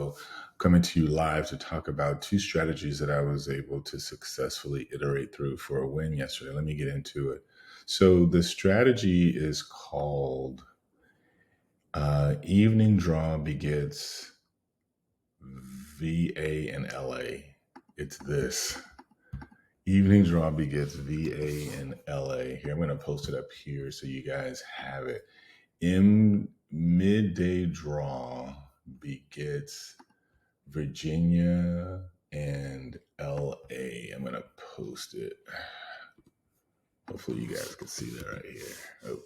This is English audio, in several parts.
show, coming to you live to talk about two strategies that I was able to successfully iterate through for a win yesterday. Let me get into it. So the strategy is called Evening Draw Begets VA and LA. It's this. Evening Draw Begets VA and LA. Here, I'm going to post it up here so you guys have it. Midday Draw begets Virginia and LA. I'm going to post it. Hopefully you guys can see that right here. Oh.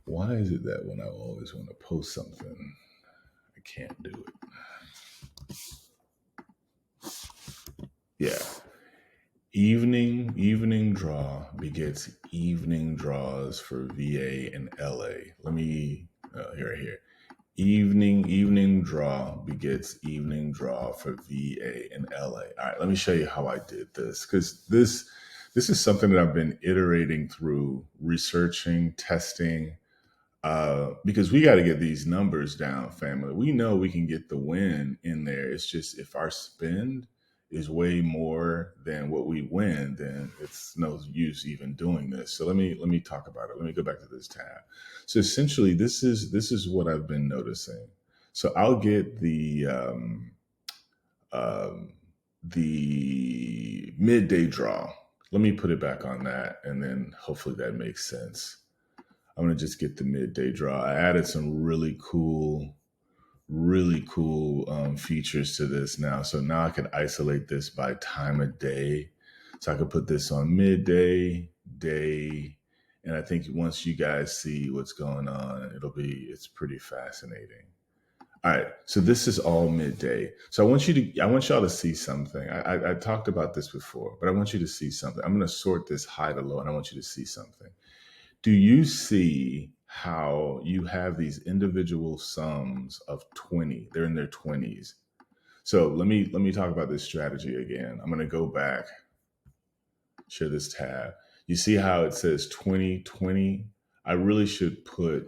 Why is it that when I always want to post something, I can't do it? Yeah. Evening draw begets evening draws for VA and LA. Let me here. Evening draw begets evening draw for VA and LA. All right, let me show you how I did this, because this is something that I've been iterating through, researching, testing, because we got to get these numbers down, family. We know we can get the win in there. It's just if our spend is way more than what we win, then it's no use even doing this. So let me talk about it. Let me go back to this tab. So essentially, this is what I've been noticing. So I'll get the midday draw. Let me put it back on that, and then hopefully that makes sense. I'm gonna just get the midday draw. I added some really cool features to this now. So now I can isolate this by time of day. So I could put this on midday, day, and I think once you guys see what's going on, it's pretty fascinating. All right, so this is all midday. So I want y'all to see something. I talked about this before, but I want you to see something. I'm gonna sort this high to low, and I want you to see something. Do you see how you have these individual sums of 20? They're in their 20s. So let me talk about this strategy again. I'm going to go back, share this tab. You see how it says 2020? I really should put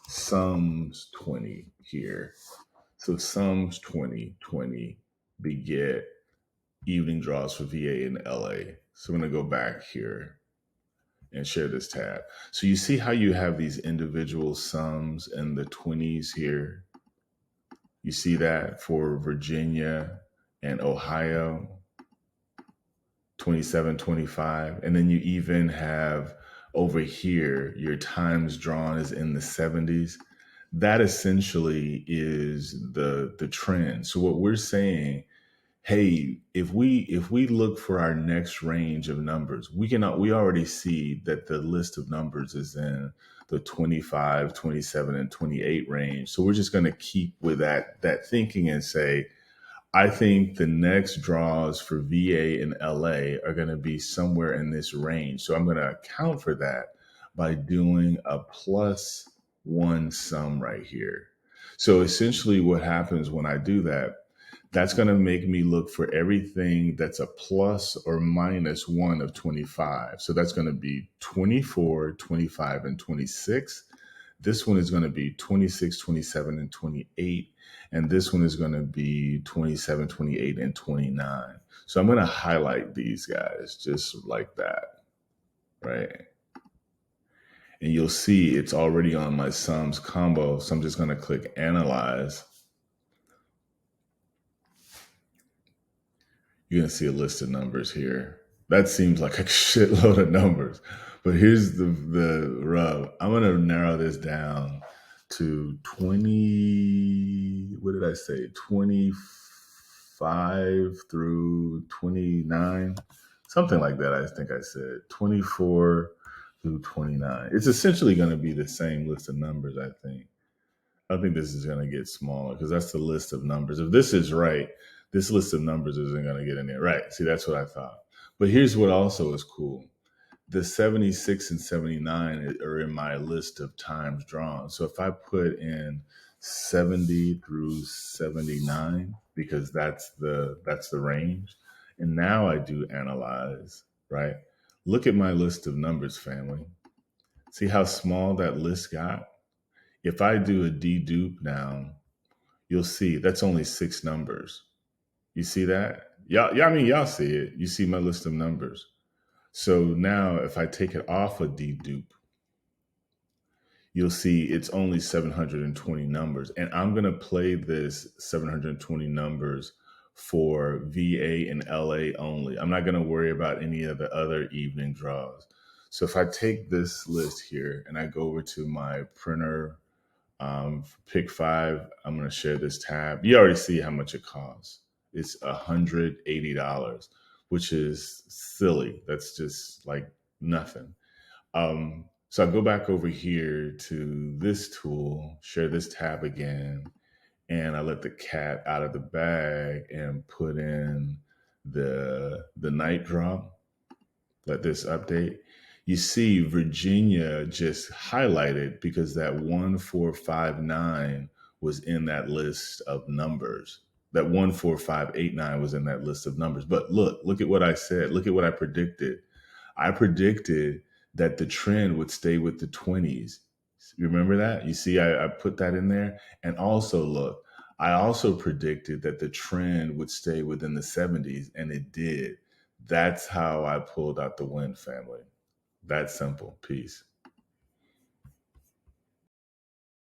Sums20 here. So Sums20 beget evening draws for VA and LA. So I'm going to go back here and share this tab. So you see how you have these individual sums in the 20s here. You see that for Virginia and Ohio, 27, 25. And then you even have over here, your times drawn is in the 70s. That essentially is the trend. So what we're saying, hey, if we look for our next range of numbers, we already see that the list of numbers is in the 25, 27, and 28 range. So we're just going to keep with that thinking and say, I think the next draws for VA and LA are going to be somewhere in this range. So I'm going to account for that by doing a +1 sum right here. So essentially what happens when I do that, that's going to make me look for everything that's a plus or minus 1 of 25. So that's going to be 24, 25, and 26. This one is going to be 26, 27, and 28. And this one is going to be 27, 28, and 29. So I'm going to highlight these guys just like that, right? And you'll see it's already on my sums combo. So I'm just going to click analyze. You're going to see a list of numbers here. That seems like a shitload of numbers. But here's the rub. I'm going to narrow this down to 20, what did I say? 25 through 29. Something like that, I think I said. 24 through 29. It's essentially going to be the same list of numbers, I think. I think this is going to get smaller because that's the list of numbers. If this is right, this list of numbers isn't going to get in there. Right. See, that's what I thought. But here's what also is cool. The 76 and 79 are in my list of times drawn. So if I put in 70 through 79, because that's the range, and now I do analyze, right? Look at my list of numbers, family. See how small that list got? If I do a dedupe now, you'll see that's only 6 numbers. You see that? Y'all, I mean, y'all see it. You see my list of numbers. So now if I take it off of dedupe, you'll see it's only 720 numbers. And I'm going to play this 720 numbers for VA and LA only. I'm not going to worry about any of the other evening draws. So if I take this list here and I go over to my printer, pick 5, I'm going to share this tab. You already see how much it costs. It's $180, which is silly. That's just like nothing. So I go back over here to this tool, share this tab again, and I let the cat out of the bag and put in the night drop. Let this update. You see Virginia just highlighted because that 1459 was in that list of numbers. That 14589 was in that list of numbers. But look at what I said. Look at what I predicted. I predicted that the trend would stay with the 20s. You remember that? You see, I put that in there. And also, look, I also predicted that the trend would stay within the 70s, and it did. That's how I pulled out the win, family. That simple. Peace.